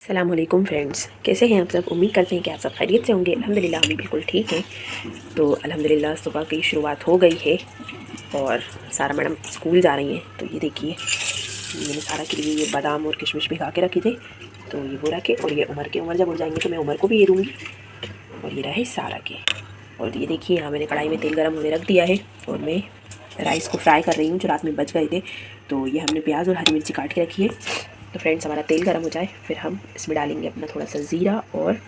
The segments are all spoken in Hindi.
अस्सलामुअलैकुम फ्रेंड्स, कैसे हैं आप सब। उम्मीद करते हैं कि आप सब खैरियत से होंगे। अल्हम्दुलिल्लाह हम भी बिल्कुल ठीक हैं। तो अल्हम्दुलिल्लाह सुबह की शुरुआत हो गई है और सारा मैडम स्कूल जा रही हैं। तो ये देखिए, मैंने सारा के लिए ये बादाम और किशमिश भिगा के रखे थे, तो ये वो रखे। और ये उमर जब उड़ जाएंगे तो मैं उमर को भी ये दूँगी। और ये रहे सारा के। और ये देखिए, यहाँ मैंने कढ़ाई में तेल गर्म होने रख दिया है और मैं राइस को फ्राई कर रही हूँ जो रात में बच गए थे। तो ये हमने प्याज और हरी मिर्ची काट के रखी है। तो फ्रेंड्स, हमारा तेल गर्म हो जाए फिर हम इसमें डालेंगे अपना थोड़ा सा ज़ीरा और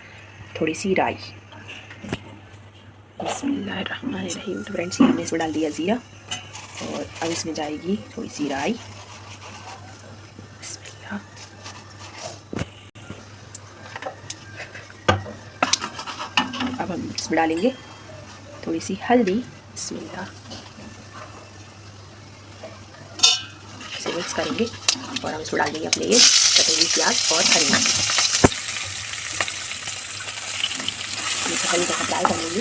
थोड़ी सी राई। बिस्मिल्लाहिर्रहमानिर्रहीम। तो फ्रेंड्स, ये हमने इसमें डाल दिया ज़ीरा और अब इसमें जाएगी थोड़ी सी राई। बिस्मिल्लाह। अब हम इसमें डालेंगे थोड़ी सी हल्दी। बिस्मिल्लाह। इसे मिक्स करेंगे और हम इसमें डाल देंगे अपने ये कटे हुए प्याज और हरी मिर्च। हल्दी का फ्राई कर लेंगे।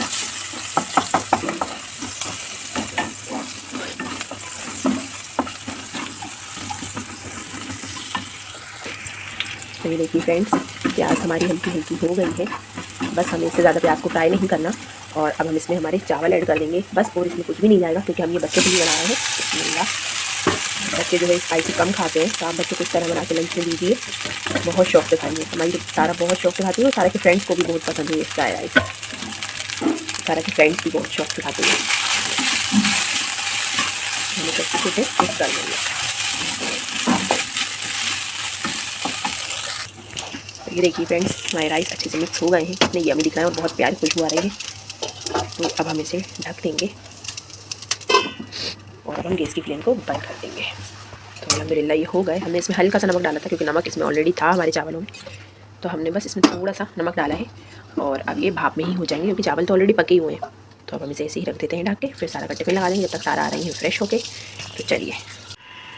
तो ये देखिए फ्रेंड्स, प्याज हमारी हल्की हल्की हो गई है। बस हमें इससे ज़्यादा प्याज को फ्राई नहीं करना। और अब हम इसमें हमारे चावल ऐड कर देंगे बस। और इसमें कुछ भी नहीं जाएगा क्योंकि हम ये बच्चों के लिए बना रहे हैं। बिस्मिल्लाह। बच्चे जो है स्पाइसी कम खाते हैं, तो आप बच्चों को इस तरह बना के लंच में दीजिए, बहुत शौक से खाएंगे। हमारी सारा बहुत शौक से खाती है और सारा के फ्रेंड्स को भी बहुत पसंद है ये फ्राई राइस। सारा के फ्रेंड्स भी बहुत शौक से खाते हैं। हमें सब अच्छे से मिक्स कर देंगे। तो ये देखिए फ्रेंड्स, हमारे राइस अच्छे से मिक्स हो गए हैं। कितने यम्मी दिख रहे हैं और बहुत प्यारी खुशबू आ रही है। तो अब हम इसे ढक देंगे और हम गैस की फ्लेम को बंद कर देंगे। तो अल्हम्दुलिल्लाह ये हो गए। हमने इसमें हल्का सा नमक डाला था क्योंकि नमक इसमें ऑलरेडी था हमारे चावलों में। तो हमने बस इसमें थोड़ा सा नमक डाला है और अब ये भाप में ही हो जाएंगे क्योंकि चावल तो ऑलरेडी पके हुए हैं। तो अब हम इसे ऐसे ही रख देते हैं ढक के। फिर सारा का टिफ़िन लगा देंगे जब तक सारा आ रही है फ्रेश होके। तो चलिए।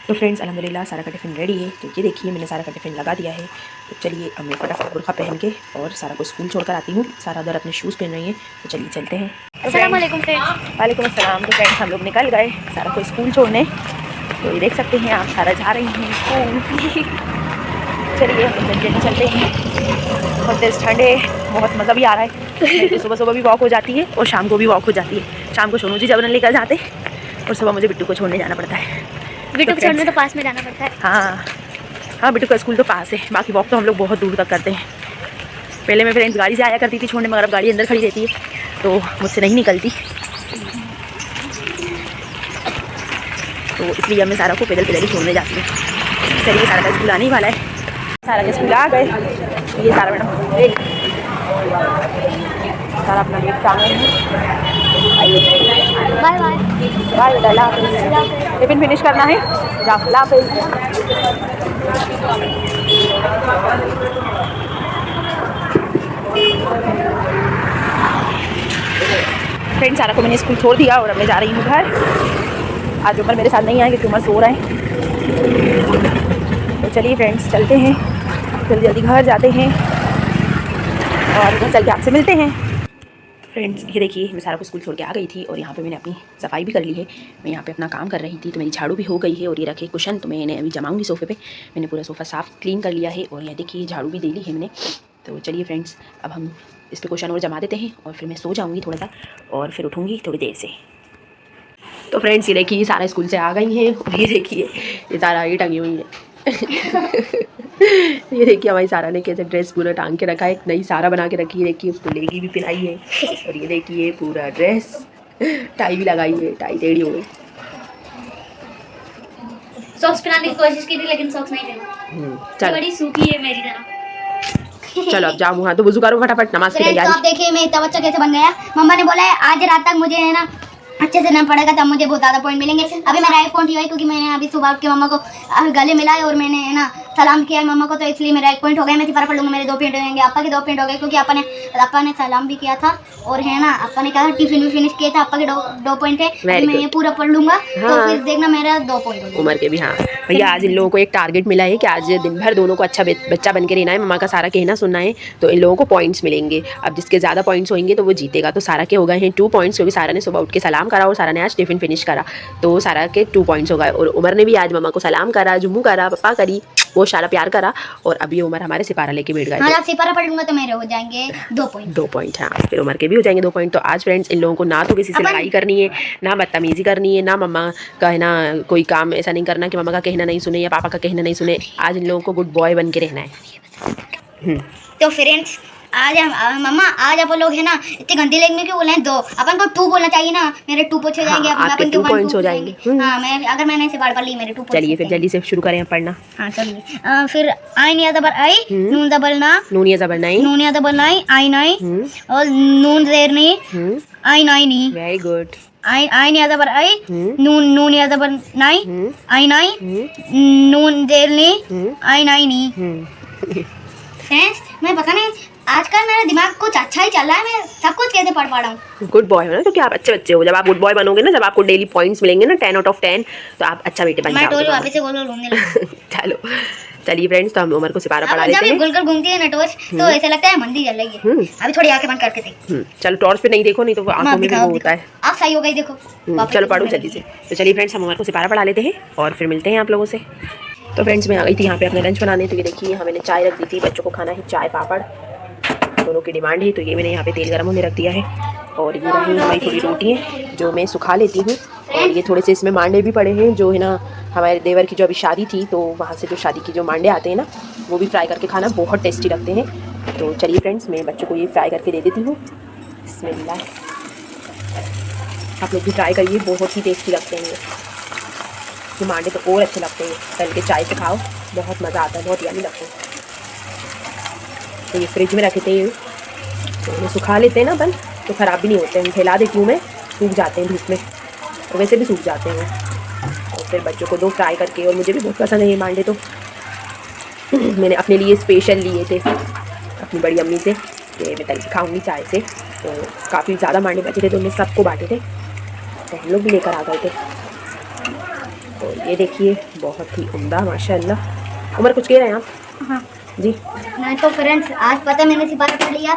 तो फ्रेंड्स, अल्हम्दुलिल्लाह सारा का टिफ़िन रेडी है। तो ये देखिए, मैंने सारा का टिफ़िन लगा दिया है। तो चलिए अब मैं फटाफट बुर्का पहन के और सारा को स्कूल छोड़ कर आती हूँ। सारा उधर अपने शूज़ पहन रही है। तो चलिए चलते हैं। अस्सलामुअलैकुम फ्रेंड्स। वालेकुम अस्सलाम। तो फ्रेंड्स, हम लोग निकल गए सारा को स्कूल छोड़ने। तो ये देख सकते हैं आप, सारा जा रही हैं स्कूल। चलिए हम लोग जल्दी चलते हैं। बहुत तेज़ ठंड है, बहुत मज़ा भी आ रहा है। तो सुबह सुबह भी वॉक हो जाती है और शाम को भी वॉक हो जाती है। शाम को सोनू जी जबरन लेकर जाते और सुबह मुझे बिट्टू को छोड़ने जाना पड़ता है। बिट्टू को छोड़ने तो पास में जाना पड़ता है। हाँ, बिट्टू का स्कूल तो पास है। बाकी वॉक तो हम लोग बहुत दूर तक करते हैं। पहले मैं फ्रेंड्स गाड़ी से आया करती थी छोड़ने, मगर अब गाड़ी अंदर खड़ी रहती है तो मुझसे नहीं निकलती। तो इसलिए अब मैं सारा को पैदल ही छोड़ने जाती हूँ। चलिए, सारा का स्कूल आने ही वाला है। सारा के स्कूल आ गए। ये सारा मैडम सारा अपना वेट टांग रहे हैं। बाय बाय बाय बेटा, अल्लाह हाफ़िज़। टिफ़िन फिनिश करना है, जाओ, अल्लाह हाफ़िज़। फ्रेंड्स, सारा को मैंने स्कूल छोड़ दिया और अब मैं जा रही हूँ घर। आज उमर मेरे साथ नहीं आए क्योंकि उमर सो रहे हैं। तो चलिए फ्रेंड्स, चलते हैं, जल्दी जल्दी घर जाते हैं और घर चल के आपसे मिलते हैं। फ्रेंड्स, ये देखिए, मैं सारा को स्कूल छोड़ के आ गई थी और यहाँ पे मैंने अपनी सफाई भी कर ली है। मैं यहाँ पे अपना काम कर रही थी तो मेरी झाड़ू भी हो गई है। और ये रखे कुशन, तो मैं इन्हें अभी जमाऊँगी सोफ़े पे। मैंने पूरा सोफ़ा साफ़ क्लीन कर लिया है और ये देखिए झाड़ू भी दे ली है मैंने। तो चलिए फ्रेंड्स, अब हम इस पर कुशन और जमा देते हैं और फिर मैं सो जाऊँगी थोड़ा सा और फिर उठूँगी थोड़ी देर से। तो फ्रेंड्स, ये देखिए सारा स्कूल से आ गई हैं और ये देखिए ये सारा ये टंगी हुई है। ये देखिए हमारी सारा ने कैसे ड्रेस पूरा टांग के रखा है। एक नई सारा बना के रखी है। देखिए, उसको लेगी भी पहनाई है। और ये देखिए पूरा ड्रेस, टाई भी लगाई है, टाई टेढ़ी हो गई। सॉक्स पहनाने की कोशिश की थी लेकिन सॉक्स नहीं पहना। चल, बड़ी सूखी है मेरी तरह। चलो अब जाओ, मुँह तो वुज़ू करो फटाफट, नमाज की तो तैयारी। आप देखिए मैं इतना बच्चा कैसे बन गया। मम्मा ने बोला है आज रात तक मुझे है ना अच्छे से ना पड़ेगा तब मुझे बहुत ज़्यादा पॉइंट मिलेंगे। अभी मेरा 1 पॉइंट हुआ है क्योंकि मैंने अभी सुबह के मम्मा को गले मिलाए और मैंने है ना सलाम किया है मम्मा को, तो इसलिए मेरा 1 पॉइंट हो गया। मैं सिपारा पढ़ लूँगा, मेरे 2 पॉइंट होंगे। आपा के 2 पॉइंट हो गए क्योंकि आपा ने सलाम भी किया था और है ना आपा ने कहा टिफिन भी फिनिश किया था। आपा के 2 पॉइंट है। मैं ये पूरा पढ़ लूँगा तो फिर देखना मेरा 2 पॉइंट होगा। उमर के भी। हाँ भैया, आज इन लोगों को एक टारगेट मिला है कि आज दिन भर दोनों को अच्छा बच्चा बन के रहना है, मम्मा का सारा कहना सुनना है। तो इन लोगों को पॉइंट्स मिलेंगे। अब जिसके ज़्यादा पॉइंट्स होंगे तो वो जीतेगा। तो सारा के हो गए हैं 2 पॉइंट्स क्योंकि सारा ने सुबह उठ के सलाम करा और सारा ने आज टिफ़िन फिनिश करा। तो सारा के 2 पॉइंट्स हो गए। और उमर ने भी आज मम्मा को सलाम करा, जुम्मू करा, पप्पा करी। वो सारा प्यार करा और अभी उमर हमारे सिपारा लेके बैठ गए हाँ थे। जब सिपारा पढ़ लूंगा तो मेरे हो जाएंगे 2 पॉइंट। 2 पॉइंट, हाँ फिर उमर के भी हो जाएंगे 2 पॉइंट। तो आज फ्रेंड्स इन लोगों को ना तो किसी से लड़ाई करनी है, ना बदतमीजी करनी है, ना मम्मा का है ना कोई काम ऐसा नहीं करना कि मम्मा का कहना नहीं सुने या पापा का कहना नहीं सुने। आज इन लोगों को गुड बॉय बन के रहना है। तो फ्रेंड्स आज मम्मा आज आप लोग है ना इतनी गंदी लैंग्वेज क्यों बोले 2, अपन को 2 बोलना चाहिए ना, मेरे 2 पॉइंट्स हो जाएंगे। हाँ, आपके 2 पॉइंट्स हो जाएंगे। हाँ मैं अगर मैंने इसे पढ़ ली मेरे 2 पॉइंट्स। चलिए फिर जल्दी से शुरू करें पढ़ना। हाँ चलिए फिर आइन या जबर आई, नून जबर ना, नून या जबर नहीं, नून या जबर नाई, आई नाई, और नून जेर नहीं, आई नाई नहीं। Very good. आइन या जबर आई, नून या जबर नाई, आई नाई, नून जेर नहीं, आई नाई नहीं। फ्रेंड्स मैं पता नहीं आजकल मेरा दिमाग कुछ अच्छा ही चल रहा है, मैं सब कुछ कैसे पढ़ पा रहा हूँ। गुड बॉय हो ना, क्योंकि आप अच्छे बच्चे हो। जब आप गुड बॉय बनोगे ना, जब आपको डेली पॉइंट्स मिलेंगे ना 10 आउट ऑफ 10, तो आप अच्छा बेटे बन मैं जाओगे। टोल वापस से गोल गोल घूमने लगी। चलो चलिए फ्रेंड्स, तो हम उमर को सिपारा पढ़ा अब लेते जब ये हैं। गोल गोल घूमती है ना टॉर्च तो ऐसा लगता है मंदी जल रही है। अभी थोड़ी आंखें बंद करके देख। चलो टॉर्च पे नहीं देखो, नहीं तो आंखों में भी वो होता है। आप सही हो गई देखो। चलो पढ़ो जल्दी से। तो चलिए फ्रेंड्स, हम उमर को सिपारा पढ़ा लेते हैं और फिर मिलते हैं आप लोगों से। तो फ्रेंड्स मैं आ गई थी यहाँ पे अपने लंच बनाने। तो ये देखिए हमें चाय रख दी थी, बच्चों को खाना है चाय पापड़, दोनों की डिमांड है। तो ये मैंने यहाँ पे तेल गर्म होने रख दिया है और ये रही हमारी थोड़ी रोटी है जो मैं सुखा लेती हूँ। और ये थोड़े से इसमें मांडे भी पड़े हैं जो है ना हमारे देवर की जो अभी शादी थी, तो वहाँ से जो शादी की जो मांडे आते हैं ना, वो भी फ्राई करके खाना बहुत टेस्टी लगते हैं। तो चलिए फ्रेंड्स, मैं बच्चों को ये फ्राई करके दे देती हूँ। बिस्मिल्लाह, आप लोग भी ट्राई करिए, बहुत ही टेस्टी लगते हैं ये मांडे तो और अच्छे लगते हैं। तल के चाय से खाओ, बहुत मज़ा आता है, बहुत यम्मी लगते हैं। तो ये फ्रिज में रखे थे, तो इन्हें सुखा लेते हैं ना अपन, तो ख़राब भी नहीं होते हैं। फैला देती हूँ मैं, सूख जाते हैं धूप में, और वैसे भी सूख जाते हैं। और फिर बच्चों को दो फ्राई करके, और मुझे भी बहुत पसंद है ये मांडे। तो मैंने अपने लिए स्पेशल लिए थे अपनी बड़ी अम्मी से कि मैं तल के खाऊँगी चाय से। तो काफ़ी ज़्यादा मांडे बचे थे तो उन्हें सबको बांटे थे, तो हम लोग भी लेकर आ गए थे। तो ये देखिए बहुत ही उम्दा माशाल्लाह। उमर कुछ कह रहे हैं आप? हाँ जी नहीं तो फ्रेंड्स आज पता मैंने सिपारा पढ़ लिया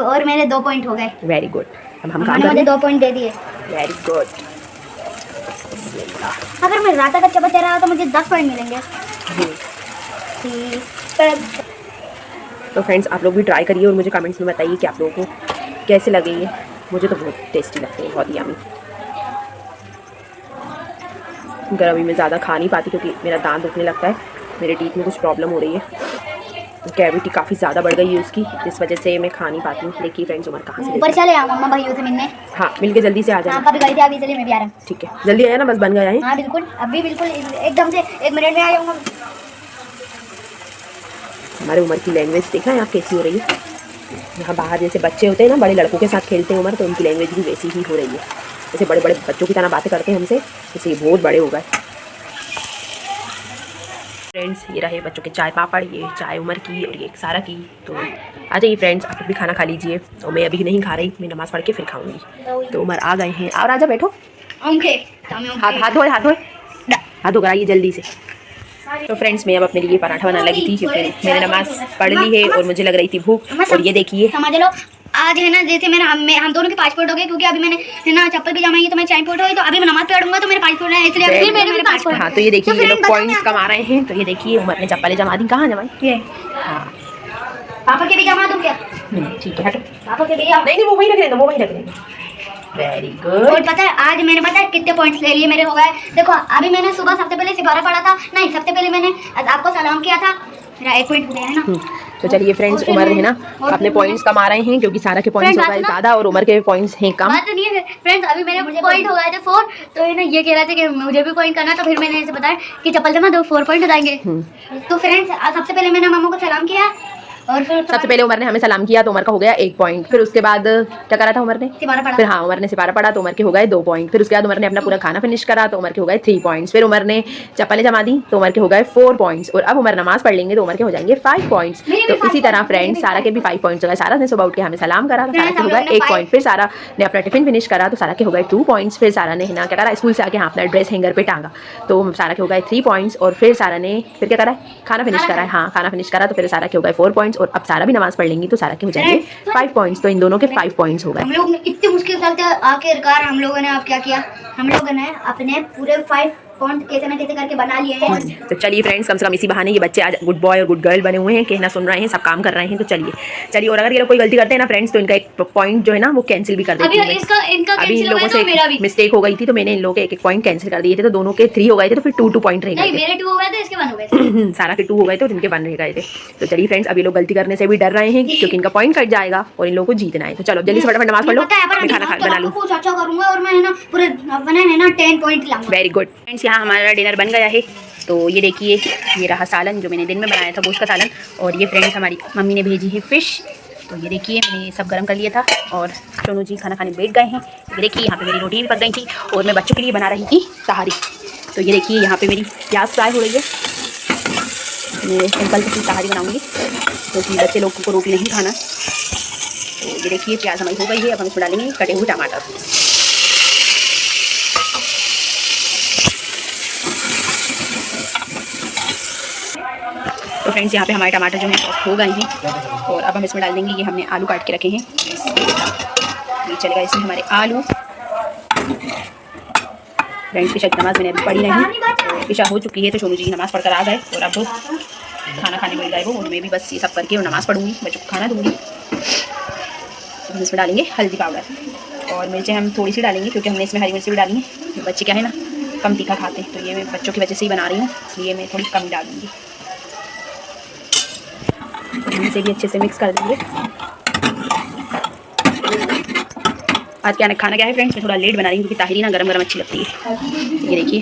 और मेरे 2 पॉइंट हो गए। Very good. अब हम मैंने मुझे 2 पॉइंट दे दिए। Very good. अगर मैं रात तक अच्छा बच्चा रहा तो मुझे 10 पॉइंट मिलेंगे। तो फ्रेंड्स आप लोग भी ट्राई करिए और मुझे कमेंट्स में बताइए कि आप लोगों को कैसे लगे ये। मुझे तो बहुत टेस्टी लगते हैं, बहुत यम्मी। अगर अभी मैं ज़्यादा खा नहीं पाती क्योंकि मेरा दांत दुखने लगता है, मेरे टीथ में कुछ प्रॉब्लम हो रही है, कैविटी काफ़ी ज़्यादा बढ़ गई है उसकी, इस वजह से मैं खा नहीं पाती हूँ। देखिए फ्रेंड्स उमर कहाँ से ऊपर चले आओ मम्मा भाइयों से मिलने। हाँ मिल के जल्दी से आ जाना। हाँ अभी गई थी, अभी चलिए मैं भी आ रहा हूँ। ठीक है जल्दी आया ना, बस बन गया है। हाँ बिल्कुल, अभी बिल्कुल एकदम से 1 मिनट में आ जाऊँगा। हमारे उमर की लैंग्वेज देखना है आप कैसी हो रही है। यहाँ बाहर जैसे बच्चे होते हैं ना, बड़े लड़कों के साथ खेलते हैं उमर, तो उनकी लैंग्वेज भी वैसी ही हो रही है। जैसे बड़े बड़े बच्चों की तरह बातें करते हैं हमसे, जैसे ये बहुत बड़े हो गए। फ्रेंड्स ये रहे बच्चों के चाय पापड़, ये चाय उमर की और ये सारा की। तो आ जाइए फ्रेंड्स, आप भी खाना खा लीजिए। और मैं अभी नहीं खा रही, मैं नमाज़ पढ़ के फिर खाऊंगी। तो उमर आ गए हैं, और आजा बैठो। हाथ धोए, हाथ धोए, हाथ धो कराइए जल्दी से। तो फ्रेंड्स मैं अब अपने लिए पराठा बनाने लगी थी क्योंकि मैंने नमाज़ पढ़ ली है और मुझे लग रही थी भूख। और ये देखिए समझ लो आज है ना, जैसे मेरा हम दोनों के 5 पॉइंट हो गए क्योंकि अभी मैंने है ना चप्पल भी जमाई है तो मैं 4 पॉइंट हो गई। तो अभी मैं नमाज पढ़ूंगा तो मेरे 5 पॉइंट है, इसलिए फिर मेरे 5 पॉइंट। हाँ तो ये देखिए ये लोग पॉइंट्स कमा रहे हैं। तो ये देखिए उमर ने चप्पलें जमा दी, कहाँ जमाई? ये हाँ पापा के भी जमा दूं क्या? ठीक है हटो। पापा के भी नहीं वो वहीं रख लेना, वो वहीं रख लेना। वेरी और गुड। पता है आज मैंने पता है कितने पॉइंट्स ले लिए मेरे हो गए। देखो अभी मैंने सुबह सबसे पहले सिपारा पढ़ा था, नहीं सबसे पहले मैंने आपको सलाम किया था, मेरा 1 पॉइंट हो गया है ना। तो चलिए फ्रेंड्स उमर है ना अपने पॉइंट्स कमा रहे हैं क्योंकि सारा के पॉइंट्स हो गए ज़्यादा और उमर के पॉइंट्स हैं कम। बात तो नहीं है फ्रेंड्स, अभी मेरे पॉइंट हो गए थे 4, तो ये ना ये कह रहे थे कि मुझे भी पॉइंट करना, तो फिर मैंने ऐसे बताया कि चप्पल जमा दो 4 पॉइंट हो जाएंगे। तो फ्रेंड्स सबसे पहले मैंने मामा को सलाम किया और फिर सबसे पहले उमर ने हमें सलाम किया तो उमर का हो गया 1 पॉइंट। फिर उसके बाद क्या करा था उमर ने? सिपारा पढ़ा। फिर हाँ उमर ने सिपारा पढ़ा तो उमर के हो गए 2 पॉइंट। फिर उसके बाद उमर ने अपना पूरा खाना फिनिश करा तो उमर के हो गए 3 पॉइंट्स। फिर उमर ने चप्पलें जमा दी तो उमर के हो गए 4 पॉइंट्स। और अब उमर नमाज पढ़ लेंगे तो उमर के हो जाएंगे 5 पॉइंट्स। तो इसी तरह फ्रेंड्स सारा के भी 5 पॉइंट्स हो गए। सारा ने सुबह उठ के हमें सलाम करा तो सारा के हो गए 1 पॉइंट। फिर सारा ने अपना टिफिन फिनिश करा तो सारा के हो गए 2 पॉइंट्स। फिर सारा ने ना क्या करा, स्कूल से आके हाँ अपना ड्रेस हैंगर पे टांगा तो सारा के हो गए 3 पॉइंट्स। और फिर सारा ने फिर क्या करा है, खाना फिनिश करा है। हाँ खाना फिनिश करा तो फिर सारा के हो गए 4 पॉइंट्स। और अब सारा भी नमाज पढ़ लेंगी तो सारा के हो जाएंगे 5 पॉइंट्स। तो इन दोनों के 5 पॉइंट्स हो गए। हम लोग ने इतनी मुश्किल चलते आखिरकार हम लोगों ने अब क्या किया, हम लोगों ने अपने पूरे 5 पॉइंट कैसे ना कैसे करके बना लिए हैं। तो चलिए फ्रेंड्स, कम से कम इसी बहाने ये बच्चे आज गुड बॉय और गुड गर्ल बने हुए हैं, कहना सुन रहे हैं, सब काम कर रहे हैं। तो चलिए और अगर ये लोग कोई गलती करते हैं ना फ्रेंड्स, तो इनका एक पॉइंट जो है ना वो कैंसिल भी कर देती अभी हूँ। इनका अभी इन cancel हो लोगों गया तो मेरा से भी। मिस्टेक हो गई थी, तो मैंने इन लोगों के एक पॉइंट कैंसिल कर दिए थे, तो दोनों के 3 हो गए थे, तो फिर 2 पॉइंट रह नहीं, गए थे। मेरे 2 हो गए थे, इसके 1 हो गए थे। सारा के 2 हो गए थे और इनके 1 रह गए थे। तो चलिए फ्रेंड्स, अभी लोग गलती करने से भी डर रहे हैं क्योंकि इनका पॉइंट कट जाएगा और इन लोगों को जीतना है। तो चलो जल्दी से फटाफट नमाज पढ़ लो, मैं खाना बना लूँ। कुछ अच्छा करूंगा और मैं है ना पूरे अपने है ना 10 पॉइंट लाऊंगा। वेरी गुड फ्रेंड्स, यहाँ हमारा डिनर बन गया है। तो ये देखिए, ये रहा सालन जो मैंने दिन में बनाया था, गोश्त का सालन। और ये फ्रेंड्स हमारी मम्मी ने भेजी है फ़िश। तो ये देखिए, मैंने ये सब गर्म कर लिया था और सोनू जी खाना खाने बैठ गए हैं। ये देखिए, यहाँ पे मेरी रोटी भी पक गई थी और मैं बच्चों के लिए बना रही थी सहारी। तो ये देखिए, यहाँ पे मेरी प्याज फ्राई हो रही है। मैं सिंपल सी सहारी बनाऊँगी क्योंकि बच्चे लोग को रोटी नहीं खाना। तो ये देखिए, प्याज हमारी हो गई है। अब हम इसमें डालेंगे कटे हुए टमाटर। तो फ्रेंड्स, यहाँ पे हमारे टमाटर जो हैं सॉफ्ट हो गए हैं और अब हम इसमें डाल देंगे, ये हमने आलू काट के रखे हैं। ये चलेगा इसमें हमारे आलू। फ्रेंड्स, ईशा की नमाज़ मैंने अभी पढ़ी नहीं, ईशा हो चुकी है, तो सोनू जी नमाज़ पढ़कर आ गए और अब खाना खाने बैठ गए वो। और मैं भी बस ये सब करके और नमाज़ पढ़ूँगी, बच्चों को खाना दूँगी। तो हम इसमें डालेंगे हल्दी पाउडर और मिर्चें हम थोड़ी सी डालेंगे क्योंकि हमने इसमें हरी मिर्ची भी डाली है। बच्चे क्या है ना कम तीखा खाते हैं, तो ये मैं बच्चों की वजह से ही बना रही हूँ, इसलिए मैं थोड़ी कम डालूँगी। इसे भी अच्छे से मिक्स कर देंगे। आज क्या खाना क्या है फ्रेंड्स, मैं थोड़ा लेट बना रही हूँ क्योंकि ताहिरी ना गरम गरम अच्छी लगती है। ये देखिए,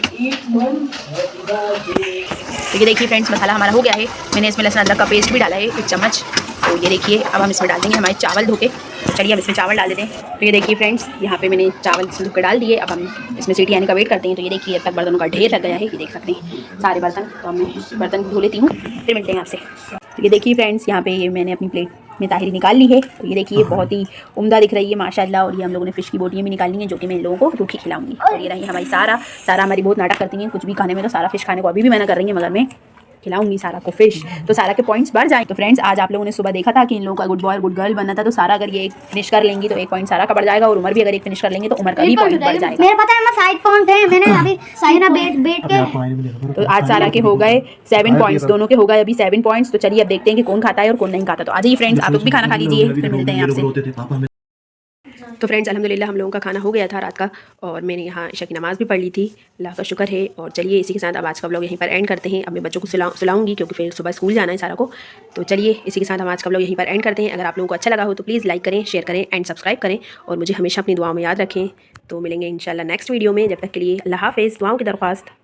तो ये देखिए फ्रेंड्स, मसाला हमारा हो गया है। मैंने इसमें लहसुन अदरक का पेस्ट भी डाला है 1 चम्मच। तो ये देखिए, अब हम इसमें डाल देंगे हमारे चावल धोके। तो चलिए हम इसमें चावल डाल देते हैं। तो ये देखिए फ्रेंड्स, यहाँ पे मैंने चावल धोकर डाल दिए। अब हम इसमें सीटी आने का वेट करते हैं। तो ये देखिए, अब तक बर्तनों का ढेर लग गया है, ये देख सकते हैं सारे बर्तन। तो मैं बर्तन धो लेती हूँ, फिर मिलते हैं आपसे। तो ये देखिए फ्रेंड्स, यहाँ पे ये मैंने अपनी प्लेट में ताहिरी निकाल ली है। तो ये देखिए, बहुत ही उम्दा दिख रही है माशाल्लाह। और ये हम लोगों ने फ़िश की बोटियाँ भी निकाली हैं जो कि मैं इन लोगों को रूखी खिलाऊंगी। और ये रही हमारी सारा हमारी बहुत नाटक करती हैं कुछ भी खाने में, तो सारा फ़िश खाने को अभी भी मना कर रही है, मगर मैं खिलाऊंगी सारा को फ़िश, तो सारा के पॉइंट्स बढ़ जाए। तो फ्रेंड्स, आज आप लोगों ने सुबह देखा था कि इन लोगों का गुड बॉय और गुड गर्ल बनना था। तो सारा अगर ये एक फिनिश कर लेंगी तो 1 पॉइंट सारा का बढ़ जाएगा और उमर भी अगर एक फिनिश कर लेंगे तो उमर का भी पॉइंट बढ़ जाएगा। मेरे पता है मैं साइड पॉइंट है, मैंने अभी साइना बैठ के। तो आज सारा के हो गए 7 पॉइंट्स, दोनों के हो गए अभी 7 पॉइंट्स। तो चलिए अब देखते हैं कि कौन खाता है और कौन नहीं खाता। तो आ जाइए फ्रेंड्स, आप लोग भी खाना खा लीजिए, फिर मिलते हैं आपसे। तो फ्रेंड्स, अल्हम्दुलिल्लाह हम लोगों का खाना हो गया था रात का और मैंने यहाँ ईशा की नमाज़ भी पढ़ ली थी, अल्लाह का शुक्र है। और चलिए इसी के साथ अब आज का व्लॉग यहीं पर एंड करते हैं। अब मैं बच्चों को सुलाऊंगी क्योंकि फिर सुबह स्कूल जाना है सारा को। तो चलिए इसी के साथ हम आज का व्लॉग यहीं पर एंड करते हैं। अगर आप लोगों को अच्छा लगा हो तो प्लीज़ लाइक करें, शेयर करें एंड सब्सक्राइब करें और मुझे हमेशा अपनी दुआओं में याद रखें। तो मिलेंगे इंशाल्लाह नेक्स्ट वीडियो में। जब तक के लिए अल्लाह हाफ़िज़, दुआओं की दरख्वास्त।